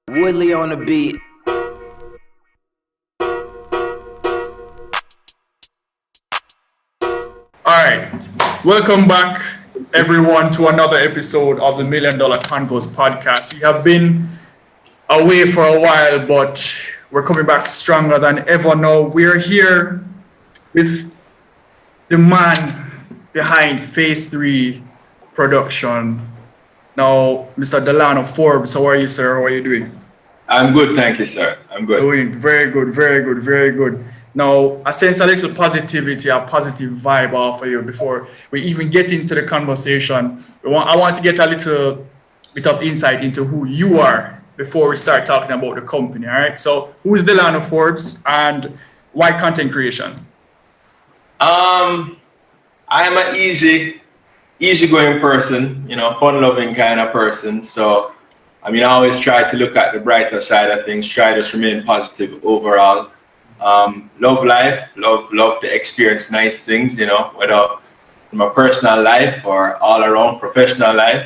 Woodley on the beat. Alright, welcome back everyone to another episode of the MillionDollarConvos podcast. We have been away for a while, but we're coming back stronger than ever now. We're here with the man behind Phase 3 production. Now, Mr. Delano Forbes, how are you, sir? How are you doing? I'm good, thank you, sir. I'm good. Doing very good, very good, very good. Now, I sense a little positivity, a positive vibe off of you before we even get into the conversation. I want to get a little bit of insight into who you are before we start talking about the company, all right? So, who is Delano Forbes and why content creation? I'm an easygoing person, fun-loving kind of person. So, I always try to look at the brighter side of things, try to remain positive overall. Love life, love to experience nice things, whether in my personal life or all around professional life.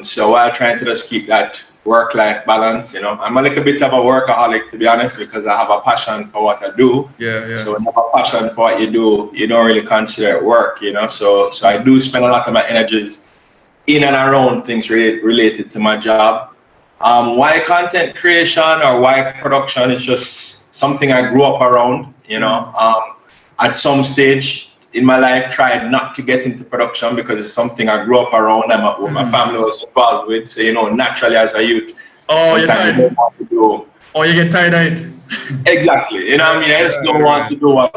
So while trying to just keep that work-life balance, I'm a little bit of a workaholic, to be honest, because I have a passion for what I do. Yeah. So when you have a passion for what you do, you don't really consider it work, So I do spend a lot of my energies in and around things related to my job. Why content creation or why production is just something I grew up around, at some stage in my life tried not to get into production because it's something I grew up around and my family was involved with. So, naturally as a youth, sometimes you don't want to do. Oh, you get tired of it. Exactly. I just don't want to do what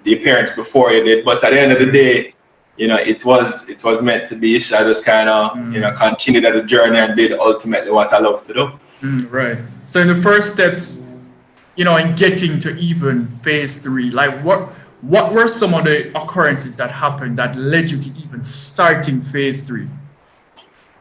the parents before you did. But at the end of the day, it was meant to be. So I just kind of, continued at the journey and did ultimately what I love to do. Right. So in the first steps, in getting to even Phase 3, like what were some of the occurrences that happened that led you to even starting Phase 3?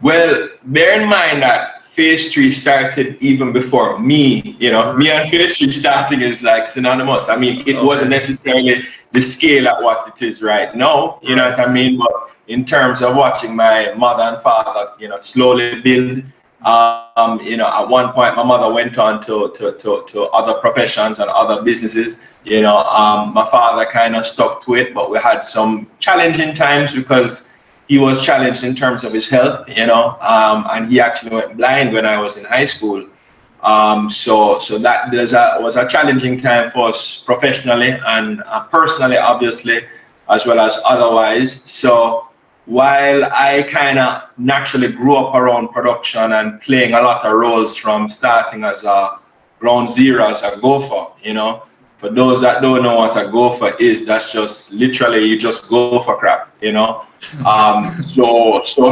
Well, bear in mind that Phase 3 started even before me, me and Phase 3 starting is like synonymous. It wasn't necessarily the scale at what it is right now, you know what I mean? But in terms of watching my mother and father, slowly build, at one point my mother went on to other professions and other businesses, my father kind of stuck to it, but we had some challenging times because he was challenged in terms of his health, and he actually went blind when I was in high school. So that was a challenging time for us professionally and personally, obviously, as well as otherwise. So while I kind of naturally grew up around production and playing a lot of roles from starting as a ground zero as a gopher, for those that don't know what a gopher is, that's just literally you just go for crap, So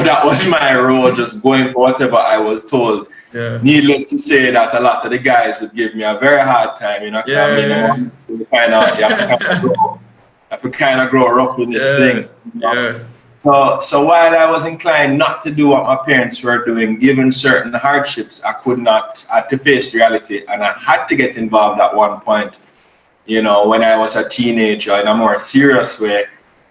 that was my role, just going for whatever I was told. Yeah. Needless to say that a lot of the guys would give me a very hard time, You have to kind of grow rough with this thing. So while I was inclined not to do what my parents were doing, given certain hardships, I had to face reality, and I had to get involved at one point, when I was a teenager in a more serious way.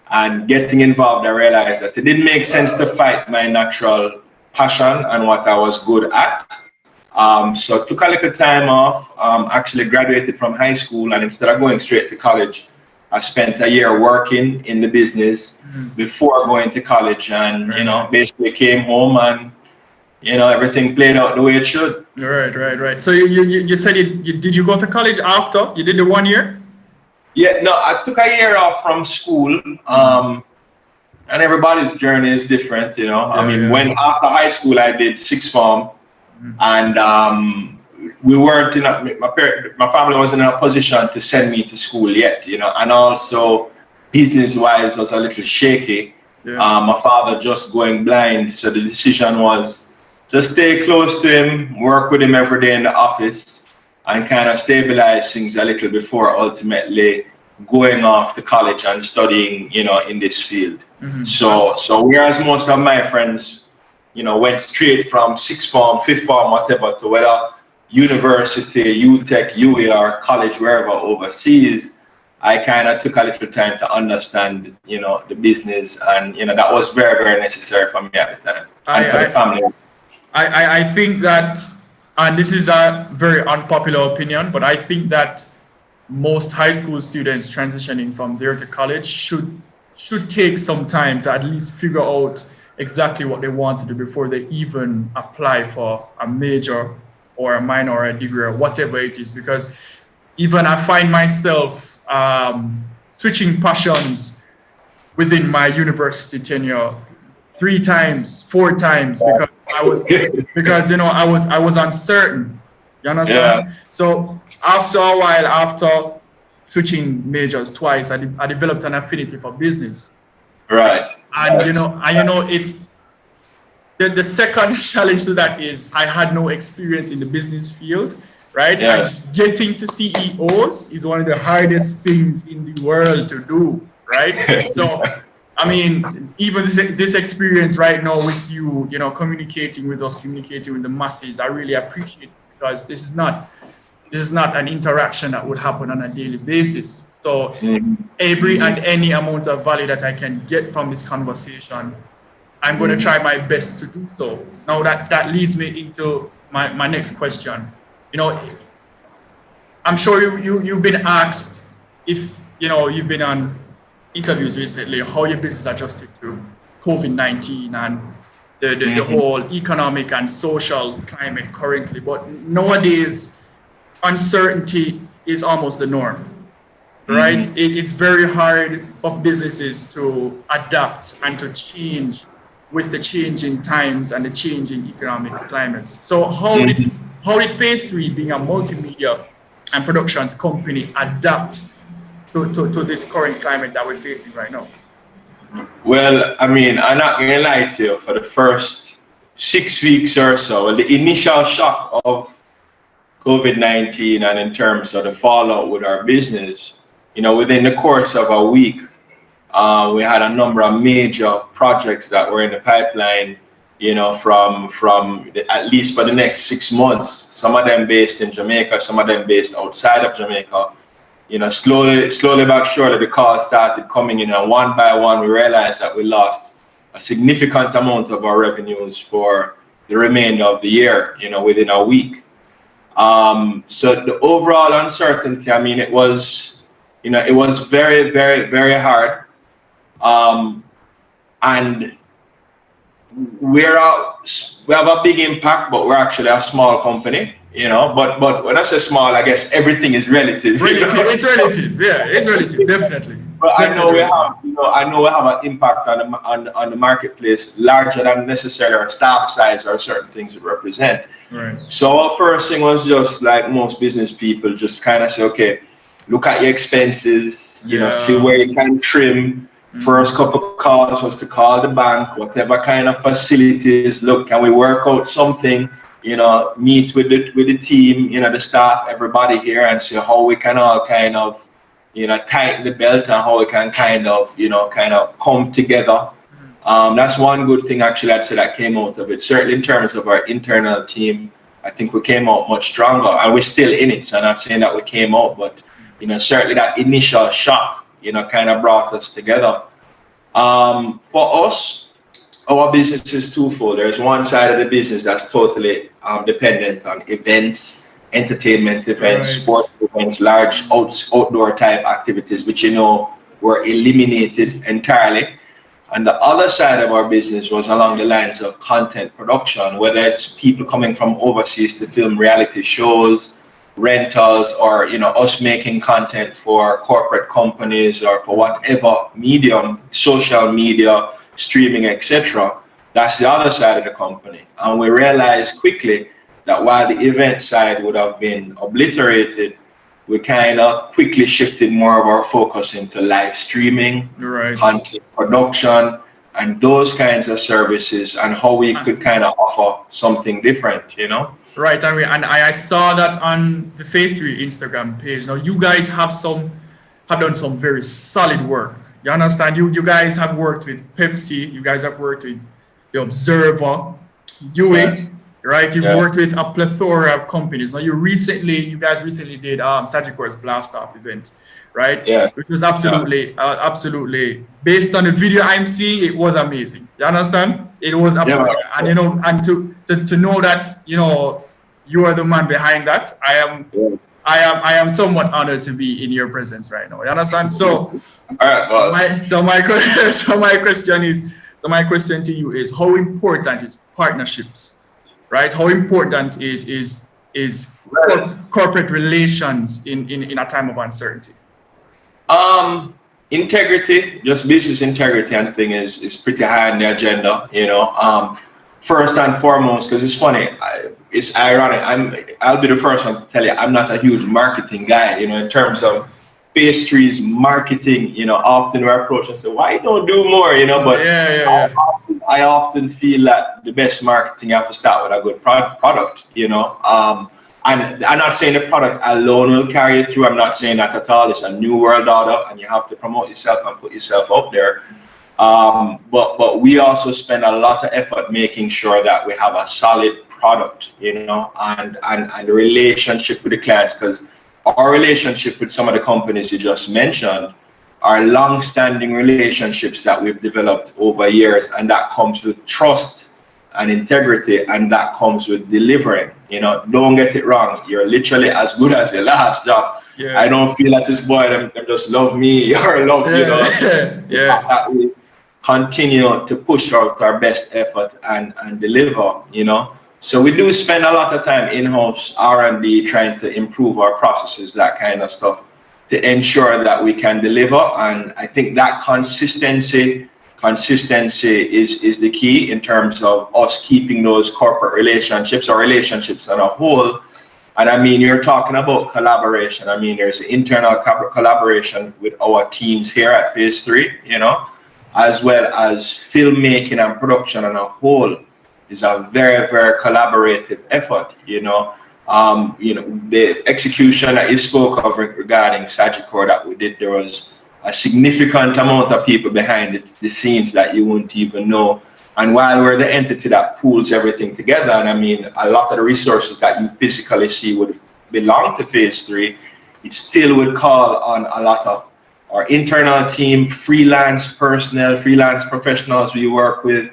And getting involved, I realized that it didn't make sense to fight my natural passion and what I was good at. So I took a little time off, actually graduated from high school, and instead of going straight to college, I spent a year working in the business before going to college, and basically came home and everything played out the way it should. Right. So you said did you go to college after you did the 1 year? Yeah, no, I took a year off from school, and everybody's journey is different, When after high school I did sixth form, and we weren't my family wasn't in a position to send me to school yet, and also business-wise was a little shaky. My father just going blind, so the decision was just stay close to him, work with him every day in the office, and kind of stabilize things a little before ultimately going off to college and studying, in this field. So whereas most of my friends, went straight from sixth form, fifth form, whatever, to whether university, UTech, UAR, college, wherever overseas, I kind of took a little time to understand, the business, and that was very, very necessary for me at the time and for the family. I think that, and this is a very unpopular opinion, but I think that most high school students transitioning from there to college should take some time to at least figure out exactly what they want to do before they even apply for a major or a minor or a degree or whatever it is. Because even I find myself switching passions within my university tenure 3 times, 4 times, because I was uncertain. You understand? Yeah. So after a while, after switching majors twice, I developed an affinity for business. Right. And it's the second challenge to that is I had no experience in the business field, right? Yes. And getting to CEOs is one of the hardest things in the world to do, right? So I mean, even this experience right now with you, communicating with us, communicating with the masses, I really appreciate it, because this is not an interaction that would happen on a daily basis. So every and any amount of value that I can get from this conversation, I'm going to try my best to do so. Now that leads me into my next question. I'm sure you've been asked if, you've been on interviews recently, how your business adjusted to COVID-19 and the whole economic and social climate currently. But nowadays, uncertainty is almost the norm, right? It's very hard for businesses to adapt and to change with the changing times and the changing economic climates. So how did Phase 3, being a multimedia and productions company, adapt to this current climate that we're facing right now? Well, I mean, I'm not going to lie to you, for the first 6 weeks or so, the initial shock of COVID-19 and in terms of the fallout with our business, within the course of a week, we had a number of major projects that were in the pipeline, from at least for the next 6 months, some of them based in Jamaica, some of them based outside of Jamaica. Slowly but surely, the calls started coming in, and one by one, we realized that we lost a significant amount of our revenues for the remainder of the year, within a week. So the overall uncertainty, I mean, it was very, very, very hard. And we have a big impact, but we're actually a small company. But when I say small, I guess everything is relative. It's relative, yeah, it's relative, definitely. But I know we have an impact on the marketplace larger than necessarily our staff size or certain things we represent. Right. So our first thing was just like most business people, just kind of say, okay, look at your expenses, see where you can trim. First couple of calls was to call the bank, whatever kind of facilities. Look, can we work out something? Meet with the team, the staff, everybody here, and see how we can all kind of, tighten the belt, and how we can kind of come together. That's one good thing actually I'd say that came out of it. Certainly in terms of our internal team, I think we came out much stronger, and we're still in it. So I'm not saying that we came out, but certainly that initial shock, kind of brought us together. For us, our business is twofold. There's one side of the business that's totally dependent on events, entertainment events, right, sport events, large outdoor type activities, which were eliminated entirely. And the other side of our business was along the lines of content production, whether it's people coming from overseas to film reality shows, rentals, or us making content for corporate companies or for whatever medium, social media, streaming, etc. That's the other side of the company. And we realized quickly that while the event side would have been obliterated, we kind of quickly shifted more of our focus into live streaming, right, content production, and those kinds of services, and how we could kind of offer something different, Right, and I saw that on the Phase 3 Instagram page. Now, you guys have done some very solid work. You understand? You guys have worked with Pepsi. You guys have worked with The Observer, Yes. right? You've worked with a plethora of companies. Now, you guys recently did Sagicor's Blast Off event, right? Yeah. Which was absolutely based on the video I'm seeing, it was amazing. You understand? It was absolutely, and and to know that you are the man behind that. I am somewhat honored to be in your presence right now. You understand? So, all right, boss. My question to you is, how important is partnerships, right? How important is corporate relations in a time of uncertainty? Integrity, just business integrity and thing is pretty high on the agenda, first and foremost, because it's funny, it's ironic. I'll be the first one to tell you, I'm not a huge marketing guy, in terms of pastries, marketing, often we're approached and say, why don't do more, but I often feel that the best marketing, you have to start with a good product, and I'm not saying the product alone will carry you through. I'm not saying that at all. It's a new world order, and you have to promote yourself and put yourself out there. But we also spend a lot of effort making sure that we have a solid product, and relationship with the clients, because our relationship with some of the companies you just mentioned are long-standing relationships that we've developed over years, and that comes with trust and integrity, and that comes with delivering. Don't get it wrong, you're literally as good as your last job. I don't feel that this boy them just love me or love that we continue to push out our best effort and deliver. So we do spend a lot of time in-house R&D trying to improve our processes, that kind of stuff, to ensure that we can deliver. And I think that consistency is the key in terms of us keeping those corporate relationships or relationships on a whole. And I mean, you're talking about collaboration. I mean, there's internal collaboration with our teams here at Phase 3, as well as filmmaking and production on a whole is a very, very collaborative effort, the execution that you spoke of regarding Sagicor that we did, there was a significant amount of people behind the scenes that you wouldn't even know. And while we're the entity that pulls everything together, and I mean, a lot of the resources that you physically see would belong to Phase 3, it still would call on a lot of our internal team, freelance personnel, freelance professionals we work with,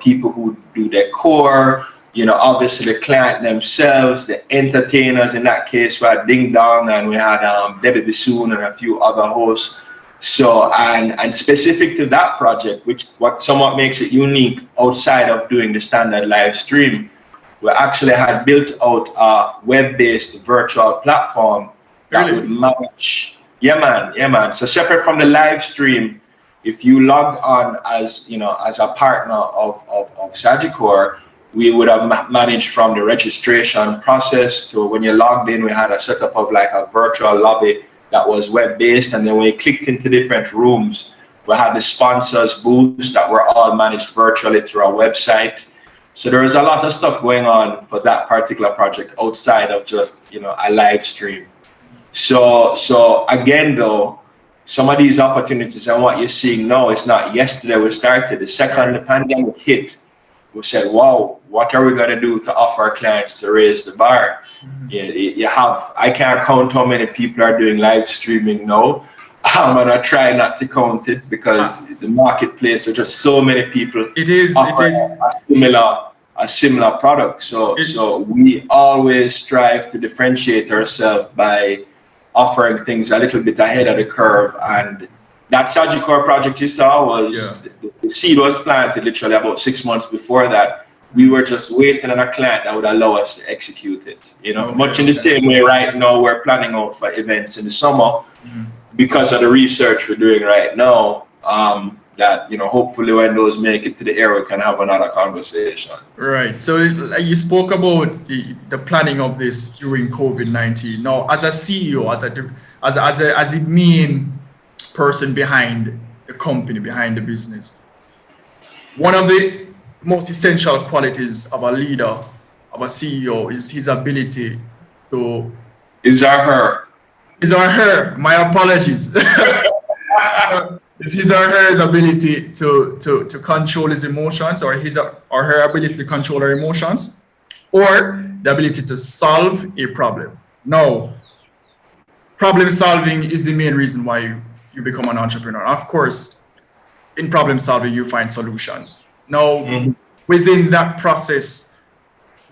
people who do decor, obviously the client themselves, the entertainers. In that case, we had Ding Dong, and we had Debbie Bissoon and a few other hosts. So, and specific to that project, what somewhat makes it unique outside of doing the standard live stream, we actually had built out a web-based virtual platform that would manage. Yeah, man. So separate from the live stream, if you log on as a partner of Sagicor, we would have managed from the registration process to when you logged in, we had a setup of like a virtual lobby that was web-based, and then when you clicked into different rooms, we had the sponsors booths that were all managed virtually through our website. So there was a lot of stuff going on for that particular project outside of just a live stream. So again, though, some of these opportunities and what you're seeing now, it's not yesterday we started. The second the pandemic hit, we said, wow, what are we going to do to offer our clients to raise the bar? You have, I can't count how many people are doing live streaming now. I'm going to try not to count it because the marketplace, there's just so many people offering a similar product. So we always strive to differentiate ourselves by offering things a little bit ahead of the curve. And that Sagicor project you saw was, the seed was planted literally about 6 months before that. We were just waiting on a client that would allow us to execute it. Much in the same way right now we're planning out for events in the summer because of the research we're doing right now. That hopefully when those make it to the air, we can have another conversation. Right. So you spoke about the planning of this during COVID-19. Now, as a CEO, as the main person behind the company, behind the business, one of the most essential qualities of a leader, of a CEO, is his ability to. Is her? My apologies. Is his or her ability to control his emotions, or his or her ability to control her emotions, or the ability to solve a problem. Now, problem solving is the main reason why you become an entrepreneur. Of course, in problem solving, you find solutions. Now, within that process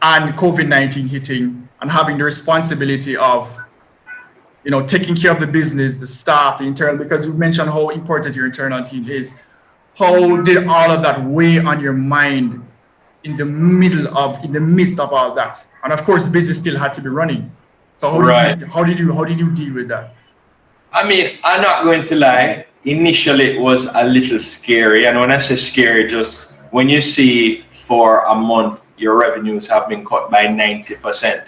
and COVID-19 hitting and having the responsibility of, taking care of the business, the staff, the internal, because you mentioned how important your internal team is. How did all of that weigh on your mind in the midst of all that? And of course, business still had to be running. So how did you deal with that? I mean, I'm not going to lie. Initially, it was a little scary. And when I say scary, just when you see for a month your revenues have been cut by 90%,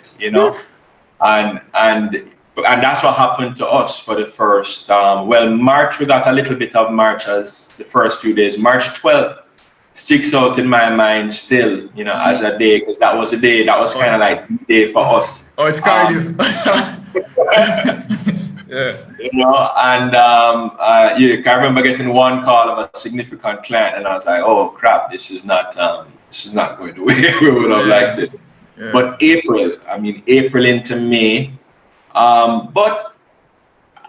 and that's what happened to us for the first. March, we got a little bit of March as the first few days. March 12th sticks out in my mind still, as a day, because that was a day that was kind of like the day for us. Oh, it's cardio. Yeah. I remember getting one call of a significant client, and I was like, "Oh crap, this is not going the way we would have liked it." Yeah. But April into May, but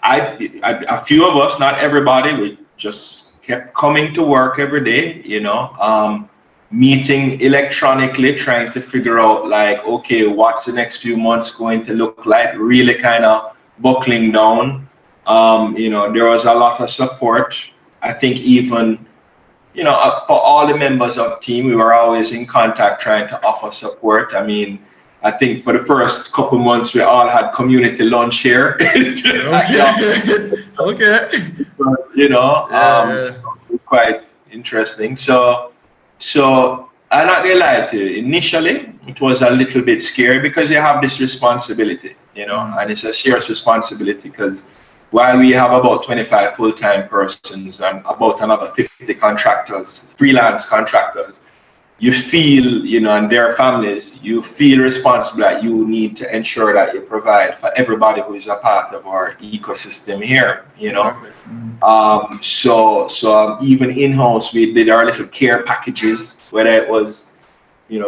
a few of us, not everybody, we just kept coming to work every day, meeting electronically, trying to figure out like, okay, what's the next few months going to look like, really kind of buckling down. There was a lot of support. I think even, for all the members of the team, we were always in contact trying to offer support. I think for the first couple months, we all had community lunch here. Okay. But, it was quite interesting. So I'm not gonna lie to you. Initially, it was a little bit scary because you have this responsibility, and it's a serious responsibility because while we have about 25 full-time persons and about another 50 contractors, freelance contractors, you feel, and their families, you feel responsible that you need to ensure that you provide for everybody who is a part of our ecosystem here, Exactly. So even in-house, we did our little care packages, whether it was,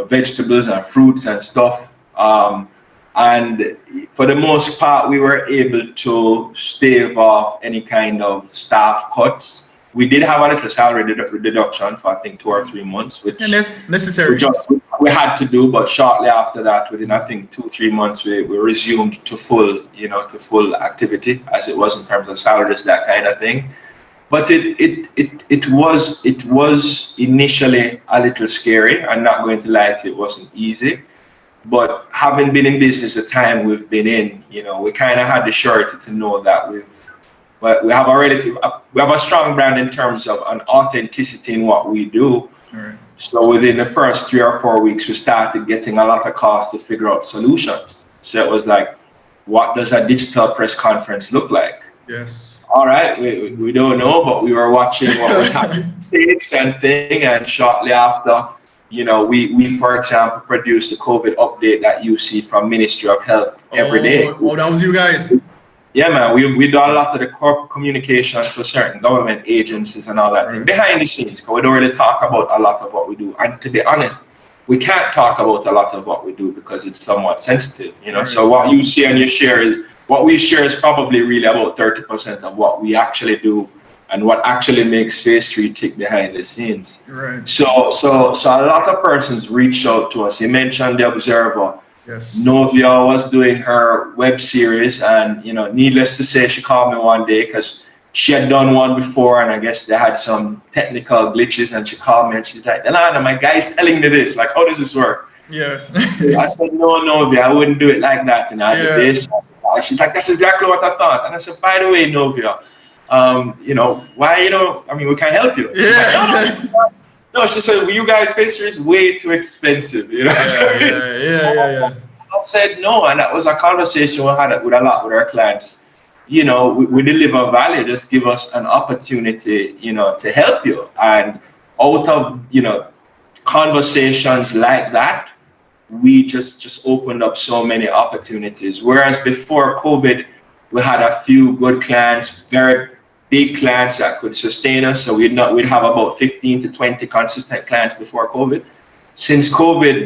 vegetables and fruits and stuff. And for the most part, we were able to stave off any kind of staff cuts. We did have a little salary deduction for I think 2 or 3 months, which necessary. We had to do, but shortly after that, within I think 2-3 months, we resumed to full activity as it was in terms of salaries, that kind of thing. But it was initially a little scary. I'm not going to lie to you, it wasn't easy. But having been in business the time we've been in, we kind of had the surety to know that we have a strong brand in terms of an authenticity in what we do. Right. So within the first 3 or 4 weeks, we started getting a lot of calls to figure out solutions. So it was like, what does a digital press conference look like? Yes. All right, we don't know, but we were watching what was happening and shortly after, we for example produced the COVID update that you see from Ministry of Health every day. Oh, that was you guys. Yeah, man, we do a lot of the corporate communication to certain government agencies and all that thing behind the scenes, because we don't really talk about a lot of what we do. And to be honest, we can't talk about a lot of what we do because it's somewhat sensitive, So what you see and you share what we share is probably really about 30% of what we actually do and what actually makes Phase 3 tick behind the scenes. Right. So a lot of persons reached out to us. You mentioned The Observer. Yes. Novia was doing her web series, and needless to say, she called me one day because she had done one before, and I guess they had some technical glitches, and she called me and she's like, "Delano, my guy's telling me this. Like, how does this work?" Yeah. I said, "No, Novia, I wouldn't do it like that." And I did this. She's like, "That's exactly what I thought." And I said, "By the way, Novia, why, we can help you." Yeah. Like, no, she said, well, you guys' Phase 3 is way too expensive, Yeah. I said no, and that was a conversation we had with our clients. We deliver value, just give us an opportunity, to help you. And out of, conversations like that, we just opened up so many opportunities. Whereas before COVID, we had a few good clients, very big clients that could sustain us. So we'd have about 15 to 20 consistent clients before COVID. since COVID,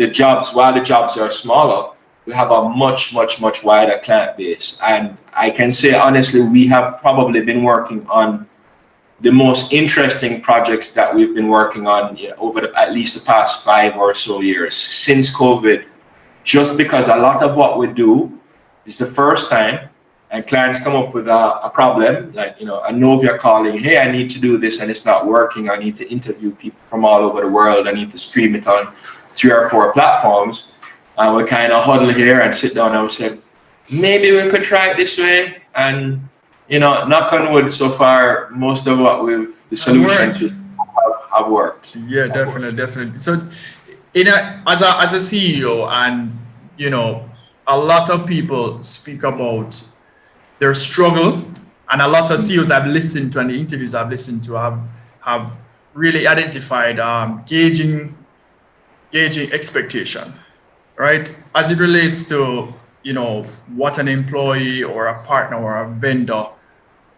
while the jobs are smaller, we have a much wider client base. And I can say honestly, we have probably been working on the most interesting projects that we've been working on, over at least the past 5 or so years since COVID, just because a lot of what we do is the first time, and clients come up with a problem, like, a Novia calling, hey, I need to do this and it's not working. I need to interview people from all over the world. I need to stream it on 3 or 4 platforms. And we kind of huddle here and sit down and we say, maybe we could try it this way. And, knock on wood, so far, most of what the solutions have worked. Yeah, definitely. So, as a CEO, and, a lot of people speak about their struggle, and a lot of CEOs I've listened to and the interviews I've listened to have really identified gauging expectation, right? As it relates to, what an employee or a partner or a vendor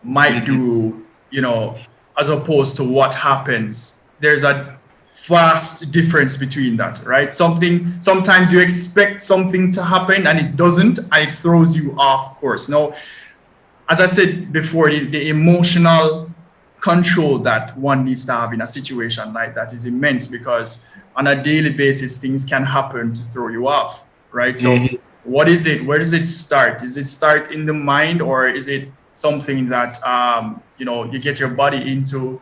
might do, as opposed to what happens. There's a vast difference between that, right? Sometimes you expect something to happen and it doesn't, and it throws you off course. Now, as I said before, the emotional control that one needs to have in a situation like that is immense, because on a daily basis, things can happen to throw you off, right? So what is it? Where does it start? Does it start in the mind, or is it something that, you get your body into?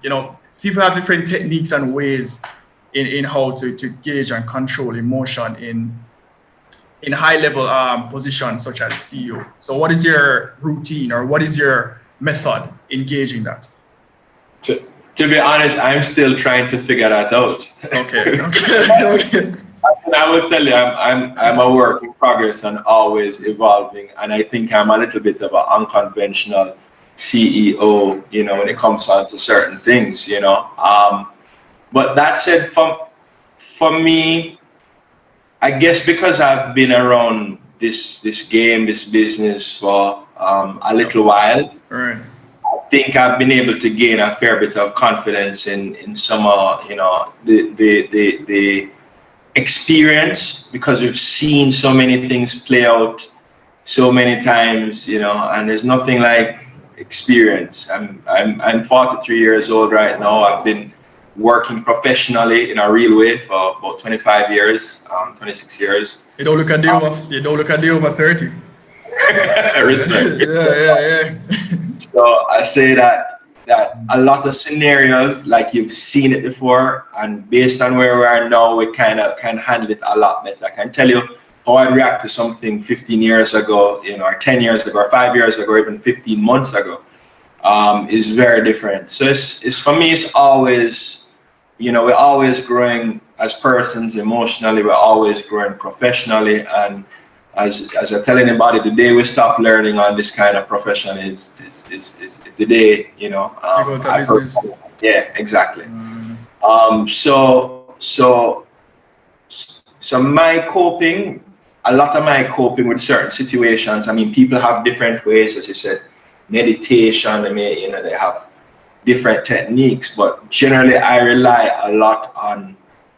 People have different techniques and ways in how to gauge and control emotion in high level positions such as CEO. So what is your routine, or what is your method in gauging that? To be honest, I'm still trying to figure that out. Okay. I will tell you, I'm a work in progress and always evolving. And I think I'm a little bit of an unconventional CEO, when it comes on to certain things, But that said, for me, I guess because I've been around this game, this business for a little while, right. I think I've been able to gain a fair bit of confidence in some, the experience, because we've seen so many things play out so many times, and there's nothing like experience. I'm 43 years old right now. I've been working professionally in a real way for about 25 years, 26 years. You don't look at the over 30. Respect. Yeah. So I say that a lot of scenarios, like you've seen it before, and based on where we are now, we kind of can handle it a lot better. I can tell you how I react to something 15 years ago, or 10 years ago, or 5 years ago, or even 15 months ago, is very different. So it's for me, it's always, we're always growing as persons emotionally, we're always growing professionally, and as I tell anybody, the day we stop learning on this kind of profession is the day, yeah, exactly. So my coping, a lot of my coping with certain situations, I mean, people have different ways, as you said, meditation, they have different techniques, but generally I rely a lot on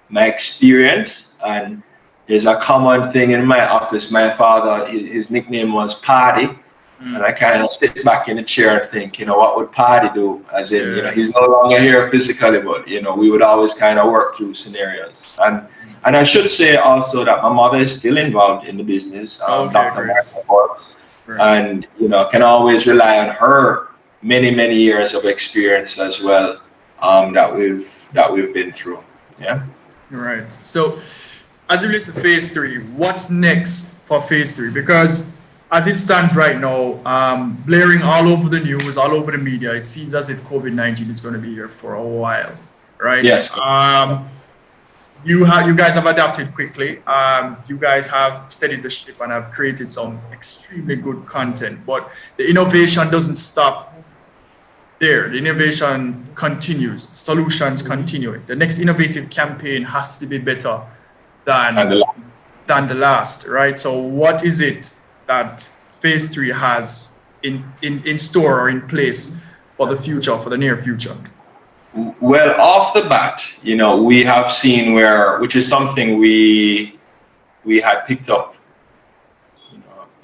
my experience. And there's a common thing in my office. My father, his nickname was Paddy, and I kind of sit back in the chair and think, what would Paddy do? As in, he's no longer here physically, but we would always kind of work through scenarios. And I should say also that my mother is still involved in the business, Dr. Forbes, and can always rely on her many years of experience as well, that we've been through. Yeah. Right. So, as it relates to phase 3, what's next for phase 3? Because as it stands right now, blaring all over the news, all over the media, it seems as if COVID-19 is going to be here for a while, right? Yes. You guys have adapted quickly. You guys have steadied the ship and have created some extremely good content. But the innovation doesn't stop there. The innovation continues. Solutions continue. The next innovative campaign has to be better than the last, right? So what is it that phase 3 has in store or in place for the future, for the near future? Well, off the bat, we have seen which is something we had picked up,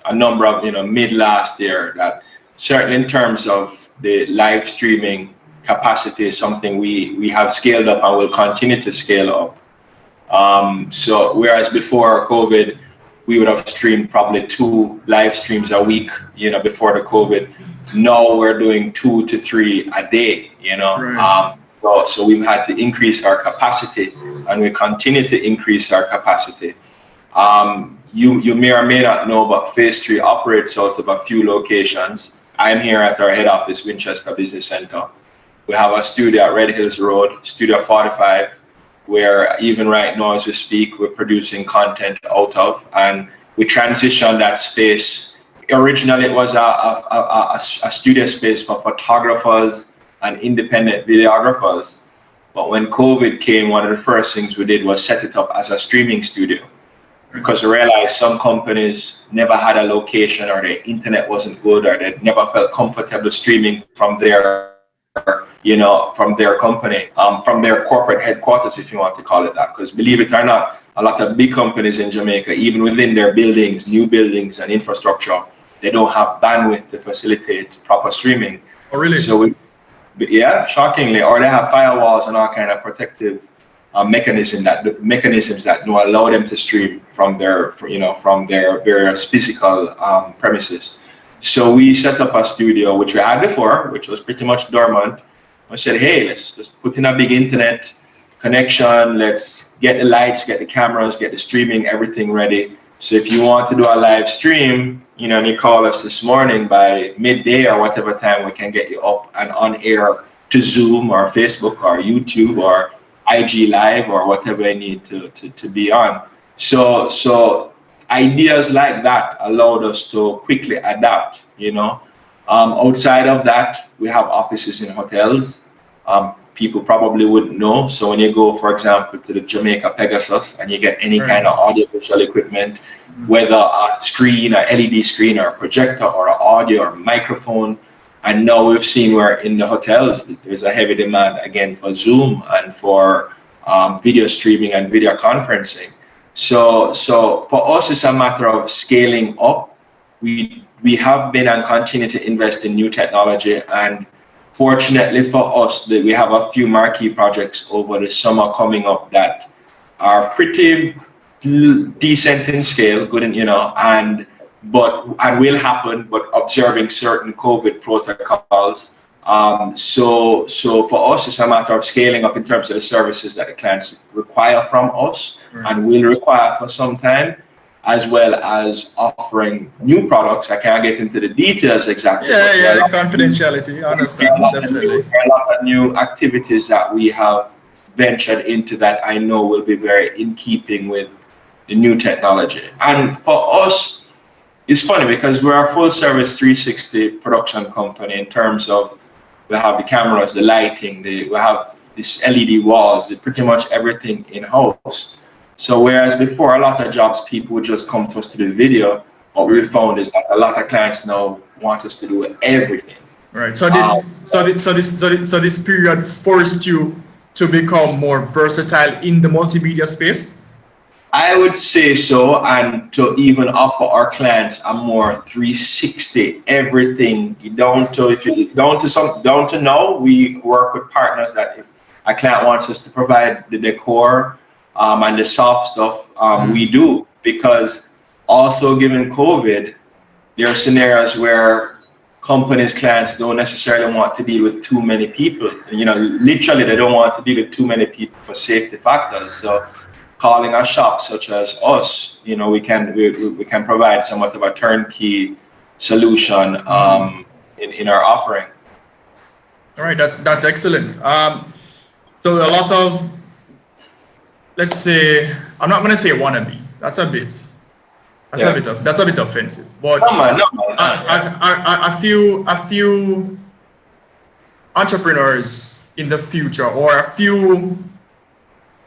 a number of, mid last year, that certainly in terms of the live streaming capacity is something we have scaled up and will continue to scale up. So whereas before COVID, we would have streamed probably 2 live streams a week, before the COVID. Now we're doing 2 to 3 a day, Right. So we've had to increase our capacity, and we continue to increase our capacity. You may or may not know, but Phase 3 operates out of a few locations. I'm here at our head office, Winchester Business Center. We have a studio at Red Hills Road, Studio 45, where even right now as we speak, we're producing content out of, and we transitioned that space. Originally, it was a studio space for photographers and independent videographers. But when COVID came, one of the first things we did was set it up as a streaming studio, because we realized some companies never had a location, or their internet wasn't good, or they never felt comfortable streaming from their from their company, from their corporate headquarters, if you want to call it that. Because believe it or not, a lot of big companies in Jamaica, even within their buildings, new buildings and infrastructure, they don't have bandwidth to facilitate proper streaming. Oh, really? So yeah, shockingly, or they have firewalls and all kind of protective mechanisms that don't allow them to stream from their various physical premises. So we set up a studio, which we had before, which was pretty much dormant. I said, hey, let's just put in a big internet connection. Let's get the lights, get the cameras, get the streaming, everything ready. So if you want to do a live stream, and you call us this morning, by midday or whatever time, we can get you up and on air to Zoom or Facebook or YouTube or IG Live or whatever you need to be on. So ideas like that allowed us to quickly adapt, outside of that, we have offices in hotels. People probably wouldn't know. So when you go, for example, to the Jamaica Pegasus and you get any kind of audiovisual equipment, whether a screen, a LED screen, or a projector, or an audio or microphone, and now we've seen where in the hotels there's a heavy demand again for Zoom and for video streaming and video conferencing. So for us, it's a matter of scaling up. We have been and continue to invest in new technology, and fortunately for us, that we have a few marquee projects over the summer coming up that are pretty decent in scale, good, and will happen, but observing certain COVID protocols. So for us, it's a matter of scaling up in terms of the services that the clients require from us and will require for some time, as well as offering new products. I can't get into the details exactly. Yeah, confidentiality, I understand, definitely. A lot of new activities that we have ventured into that I know will be very in keeping with the new technology. And for us, it's funny because we're a full service 360 production company in terms of we have the cameras, the lighting, we have these LED walls, pretty much everything in-house. So whereas before a lot of jobs people would just come to us to do video, what we found is that a lot of clients now want us to do everything. Right. So this period forced you to become more versatile in the multimedia space? I would say so, and to even offer our clients a more 360 everything down to now. We work with partners that if a client wants us to provide the decor and the soft stuff, we do, because also given COVID, there are scenarios where companies, clients don't necessarily want to deal with too many people. Literally they don't want to deal with too many people for safety factors. So calling a shop such as us, we can provide somewhat of a turnkey solution in our offering. All right, that's excellent. So a lot of, let's say, I'm not going to say wannabe. That's a bit offensive. But a few entrepreneurs in the future, or a few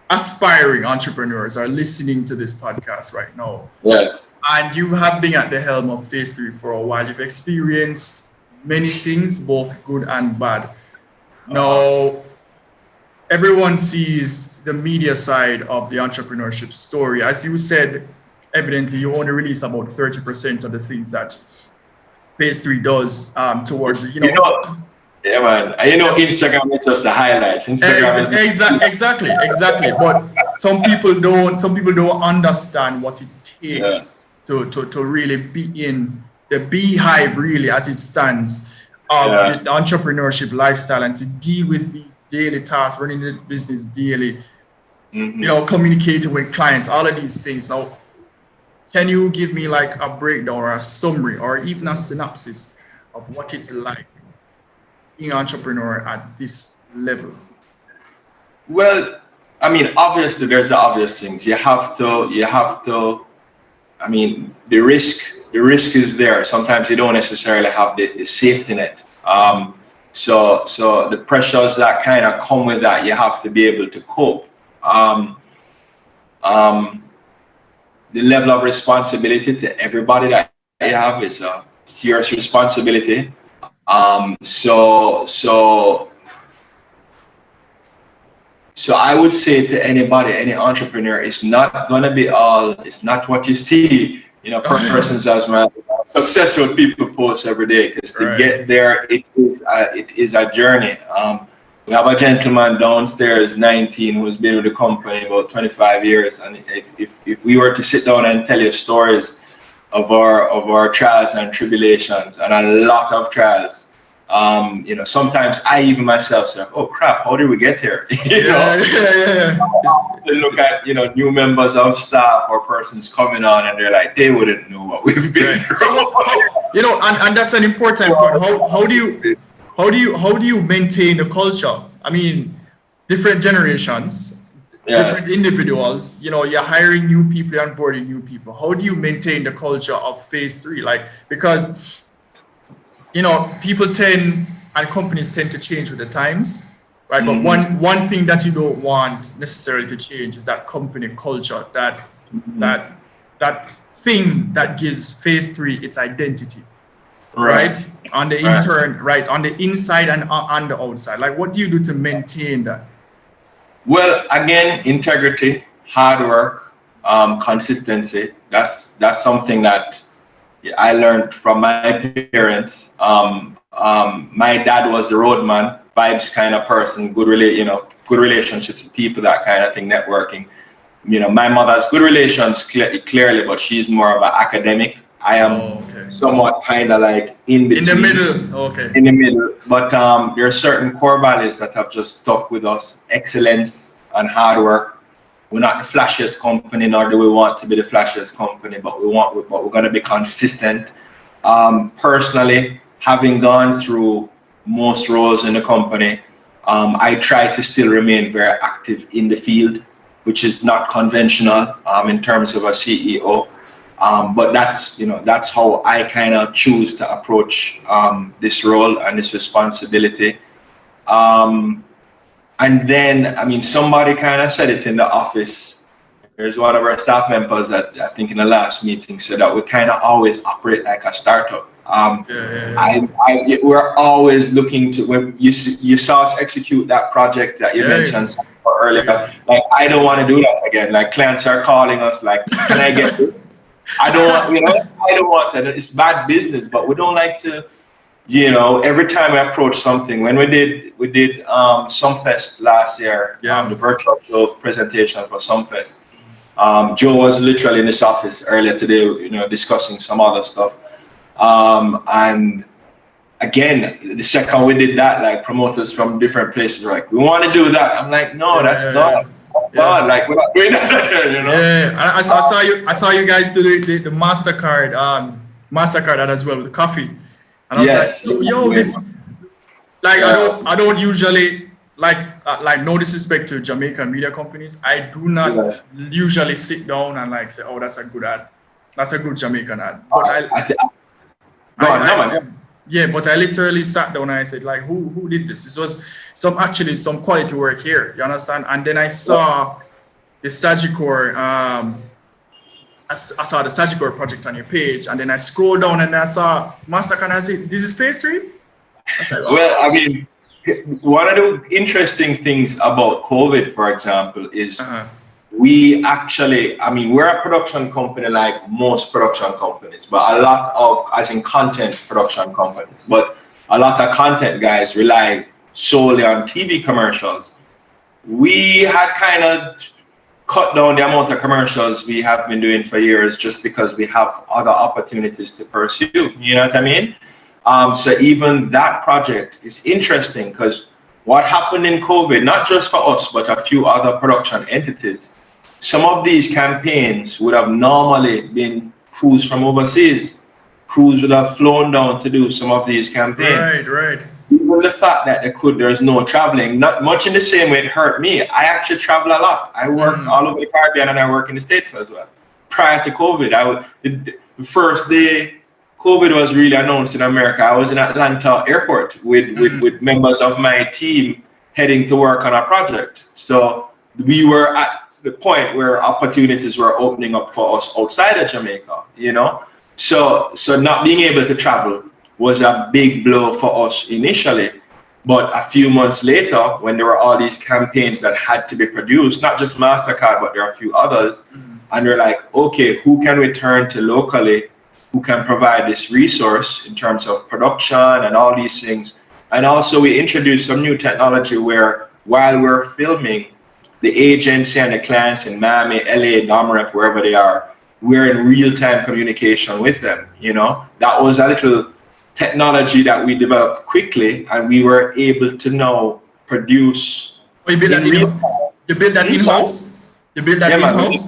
aspiring entrepreneurs, are listening to this podcast right now. Yeah. And you have been at the helm of Phase 3 for a while. You've experienced many things, both good and bad. Now, everyone sees the media side of the entrepreneurship story. As you said, evidently you only release about 30% of the things that phase 3 does towards yeah, man. And Instagram is just the highlights. Instagram is exactly. But some people don't understand what it takes to really be in the beehive, really, as it stands, of the entrepreneurship lifestyle, and to deal with these daily tasks, running the business daily, communicating with clients, all of these things. Now, can you give me like a breakdown or a summary or even a synopsis of what it's like being an entrepreneur at this level? Well, I mean, obviously there's the obvious things. You have to, I mean, the risk is there. Sometimes you don't necessarily have the safety net. So the pressures that kind of come with that, you have to be able to cope. The level of responsibility to everybody that you have is a serious responsibility. So I would say to anybody, any entrepreneur, it's not gonna be all. It's not what you see. Persons as my successful people post every day. Because to get there, it is a journey. We have a gentleman downstairs, 19, who's been with the company about 25 years. And if we were to sit down and tell you stories of our trials and tribulations, and a lot of trials, sometimes I even myself say, oh crap, how did we get here? To look at new members of staff or persons coming on, and they're like, they wouldn't know what we've been through. So, and that's an important point. How do you maintain the culture? I mean, different generations, different individuals. You're hiring new people, you're onboarding new people. How do you maintain the culture of phase 3? Like, because people tend and companies tend to change with the times, right? But one thing that you don't want necessarily to change is that company culture, that thing that gives phase 3 its identity. Right? On the on the inside and on the outside. Like, what do you do to maintain that? Well, again, integrity, hard work, consistency. That's something that I learned from my parents. My dad was the roadman, vibes kind of person, good relationships with people, that kind of thing, networking. My mother has good relations clearly, but she's more of an academic. I am somewhat kind of like in between. In the middle, In the middle, but there are certain core values that have just stuck with us: excellence and hard work. We're not the flashiest company, nor do we want to be the flashiest company, but we're going to be consistent. Personally, having gone through most roles in the company, I try to still remain very active in the field, which is not conventional in terms of a CEO. But that's how I kind of choose to approach this role and this responsibility. And then, I mean, somebody kind of said it in the office. There's one of our staff members that I think in the last meeting said that we kind of always operate like a startup. We're always looking to, when you saw us execute that project that you mentioned earlier. Like, I don't want to do that again. Like, clients are calling us like, can I get this? I don't want to. It's bad business, but we don't like to, every time we approach something. When we did Sumfest last year, the virtual show presentation for Sumfest, Joe was literally in his office earlier today, discussing some other stuff. And again, the second we did that, like, promoters from different places were like, we want to do that. I'm like, no, that's not. Like, we're not doing that again, Yeah, I saw you guys do the Mastercard as well with the coffee. And I was like, this, like, I don't usually like, no disrespect to Jamaican media companies, I do not usually sit down and like say, oh, that's a good ad, that's a good Jamaican ad. But but I literally sat down and I said, like, who did this? This was some quality work here, you understand? And then I saw the Sagicor, I saw the Sagicor project on your page, and then I scrolled down and I saw Mastercard, and I said, this is phase 3? I was like, oh. Well, I mean, one of the interesting things about COVID, for example, is we actually, I mean, we're a production company like most production companies, but a lot of, as in content production companies, but a lot of content guys rely solely on TV commercials. We had kind of cut down the amount of commercials we have been doing for years just because we have other opportunities to pursue, you know what I mean? So even that project is interesting because what happened in COVID, not just for us, but a few other production entities, some of these campaigns would have normally been crews from overseas. Crews would have flown down to do some of these campaigns. Right. Even the fact that there's no traveling, not much in the same way it hurt me. I actually travel a lot. I work all over the Caribbean and I work in the States as well. Prior to COVID, the first day COVID was really announced in America, I was in Atlanta airport with members of my team heading to work on a project. So we were at the point where opportunities were opening up for us outside of Jamaica, you know? So not being able to travel was a big blow for us initially. But a few months later, when there were all these campaigns that had to be produced, not just MasterCard, but there are a few others, and they're like, okay, who can we turn to locally who can provide this resource in terms of production and all these things? And also we introduced some new technology where while we're filming, the agency and the clients in Miami, LA, Domrep, wherever they are, we're in real-time communication with them, you know? That was a little technology that we developed quickly, and we were able to now produce. Oh, you build that in-house? You build that in-house?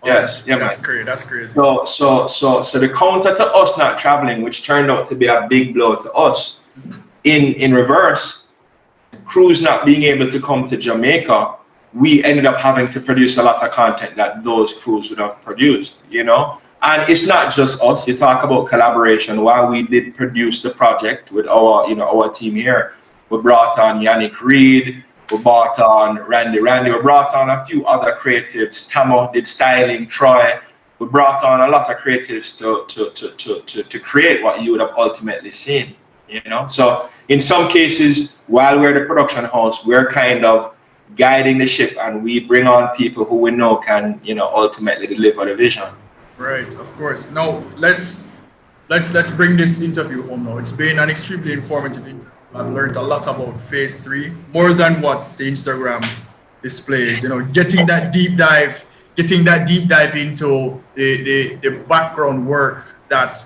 Yes, that's crazy. That's crazy. So the counter to us not traveling, which turned out to be a big blow to us, in reverse, crews not being able to come to Jamaica, we ended up having to produce a lot of content that those crews would have produced, you know? And it's not just us. You talk about collaboration. While we did produce the project with our team here, we brought on Yannick Reed, we brought on Randy, we brought on a few other creatives. Tamo did styling, Troy. We brought on a lot of creatives to create what you would have ultimately seen, you know? So in some cases, while we're the production house, we're kind of guiding the ship, and we bring on people who we know can, you know, ultimately deliver the vision. Right, of course. Now let's bring this interview home now. It's been an extremely informative interview. I've learned a lot about phase 3, more than what the Instagram displays. You know, getting that deep dive into the background work that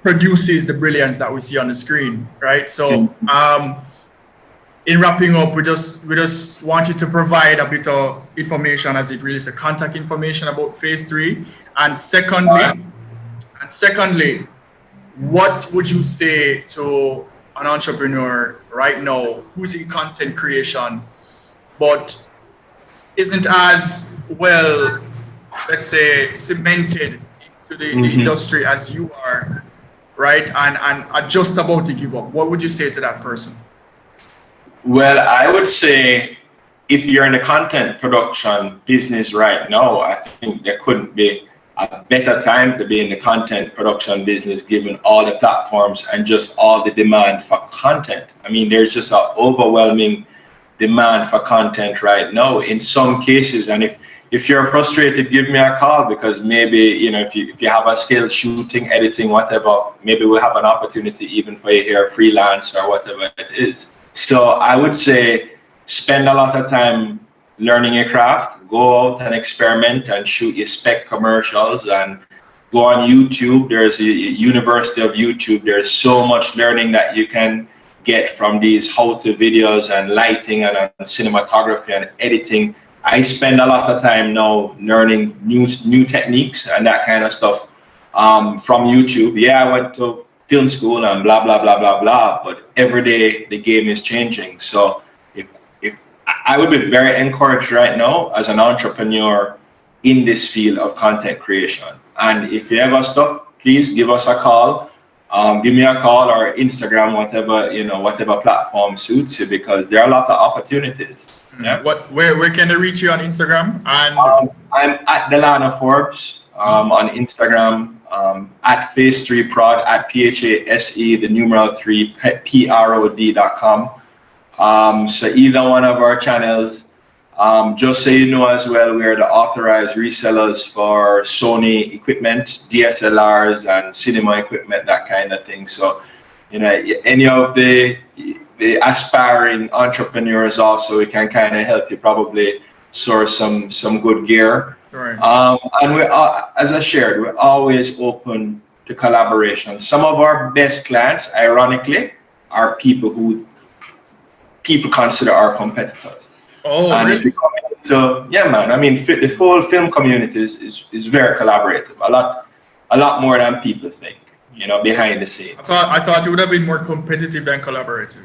produces the brilliance that we see on the screen, right? So in wrapping up, we just want you to provide a bit of information as it relates to contact information about phase 3. And secondly, what would you say to an entrepreneur right now who's in content creation, but isn't as well, let's say, cemented into the industry as you are, right? And are just about to give up? What would you say to that person? Well, I would say if you're in the content production business right now, I think there couldn't be a better time to be in the content production business given all the platforms and just all the demand for content. I mean, there's just an overwhelming demand for content right now in some cases. And if you're frustrated, give me a call, because maybe, you know, if you have a skill, shooting, editing, whatever, maybe we'll have an opportunity even for you here, freelance or whatever it is. So I would say spend a lot of time learning your craft, go out and experiment and shoot your spec commercials, and go on YouTube. There's a university of YouTube. There's so much learning that you can get from these how-to videos and lighting and cinematography and editing. I spend a lot of time now learning new techniques and that kind of stuff from YouTube. Yeah, I went to film school and blah, blah, blah, blah, blah, but every day the game is changing. So if I would be very encouraged right now as an entrepreneur in this field of content creation. And if you ever stuck, please give us a call. Give me a call or Instagram, whatever platform suits you, because there are a lot of opportunities. Yeah. Where can they reach you on Instagram? And I'm at Delano Forbes on Instagram, at phase3prod, at PHASE, the numeral 3 prod.com. So either one of our channels. Just so you know as well, we're the authorized resellers for Sony equipment, DSLRs and cinema equipment, that kind of thing. So, you know, any of the aspiring entrepreneurs also, we can kind of help you probably source some good gear. Right. And as I shared, we're always open to collaboration. Some of our best clients, ironically, are people who people consider our competitors. Oh, and really? if you come into, yeah, man, I mean, the whole film community is very collaborative. A lot more than people think, you know, behind the scenes. I thought it would have been more competitive than collaborative.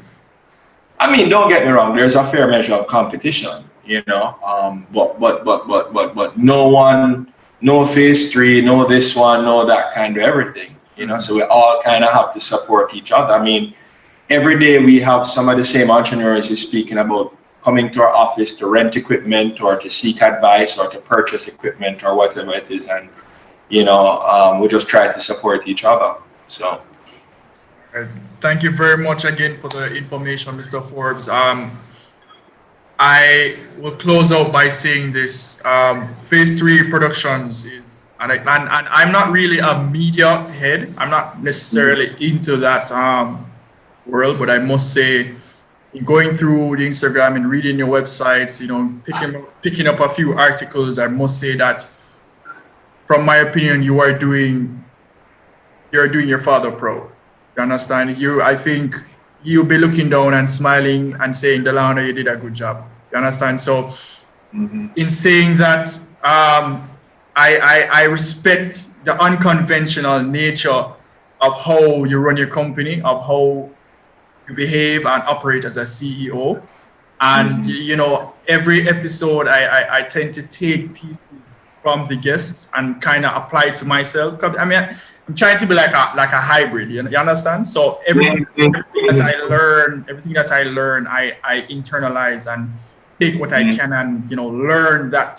I mean, don't get me wrong, there's a fair measure of competition, you know, but no phase 3, no this one, no that kind of everything, you know, so we all kind of have to support each other. I mean, every day we have some of the same entrepreneurs you're speaking about coming to our office to rent equipment or to seek advice or to purchase equipment or whatever it is. And, you know, we just try to support each other. So. Thank you very much again for the information, Mr. Forbes. I will close out by saying this. Phase 3 Productions is, and I'm not really a media head. I'm not necessarily into that world, but I must say, in going through the Instagram and reading your websites, you know, picking up a few articles, I must say that, from my opinion, you're doing your father proud. You understand? I think you'll be looking down and smiling and saying, Delano, you did a good job. You understand? So, in saying that, I respect the unconventional nature of how you run your company, of how you behave and operate as a CEO. And, you know, every episode I tend to take pieces from the guests and kind of apply it to myself. I mean, I'm trying to be like a hybrid, you understand? So everything that I learn, I internalize and take what I can and, you know, learn a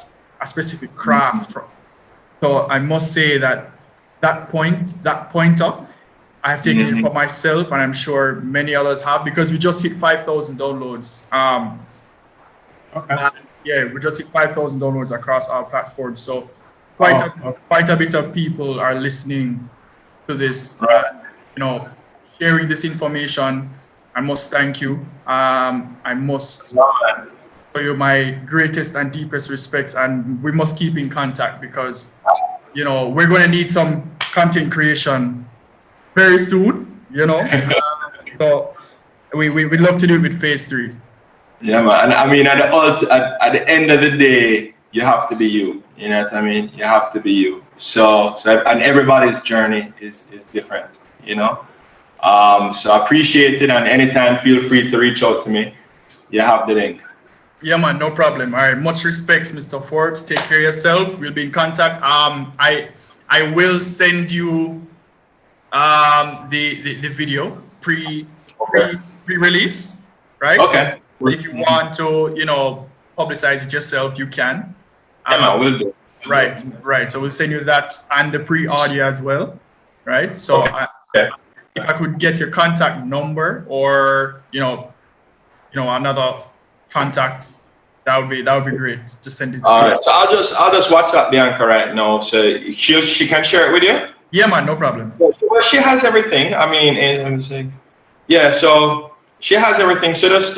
specific craft from. So I must say that pointer, I've taken it for myself, and I'm sure many others have, because we just hit 5,000 downloads. Okay. Yeah, we just hit 5,000 downloads across our platform. So quite a bit of people are listening to this. Right. You know, sharing this information. I must thank you. I must show you my greatest and deepest respects, and we must keep in contact, because, you know, we're going to need some content creation very soon, you know. So we'd love to do it with phase 3. Yeah, man. I mean, at the end of the day, you have to be you. You know what I mean? You have to be you. So and everybody's journey is different, you know. So I appreciate it, and anytime feel free to reach out to me. You have the link. Yeah, man, no problem. All right, much respects, Mr. Forbes. Take care of yourself. We'll be in contact. I will send you the video pre-release, right? Okay. So if you want to, you know, publicize it yourself, you can. Yeah, will do. Right. So we'll send you that and the pre-audio as well, right? So if I could get your contact number, or you know another contact, that would be great to send it to. All right. So I'll just WhatsApp Bianca right now, so she can share it with you. Yeah, man, no problem. Well, she has everything. I mean, let me see. Yeah, so she has everything. So just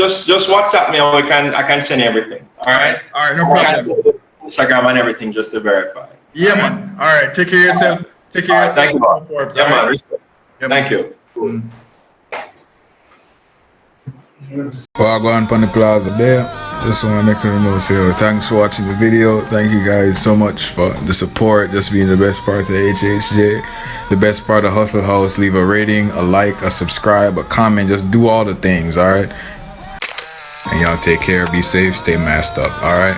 WhatsApp me, and I can send you everything. All right, no problem. Instagram and everything just to verify. Yeah, man. All right, take care of yourself. Take care of yourself. Thank you, Forbes. Yeah, man. Right? Thank you. Well, I go on the plaza there. Just want to make a note, say thanks for watching the video. Thank you guys so much for the support, just being the best part of HHJ, the best part of Hustle House. Leave a rating, a like, a subscribe, a comment, just do all the things, all right? And y'all take care, be safe, stay masked up, all right?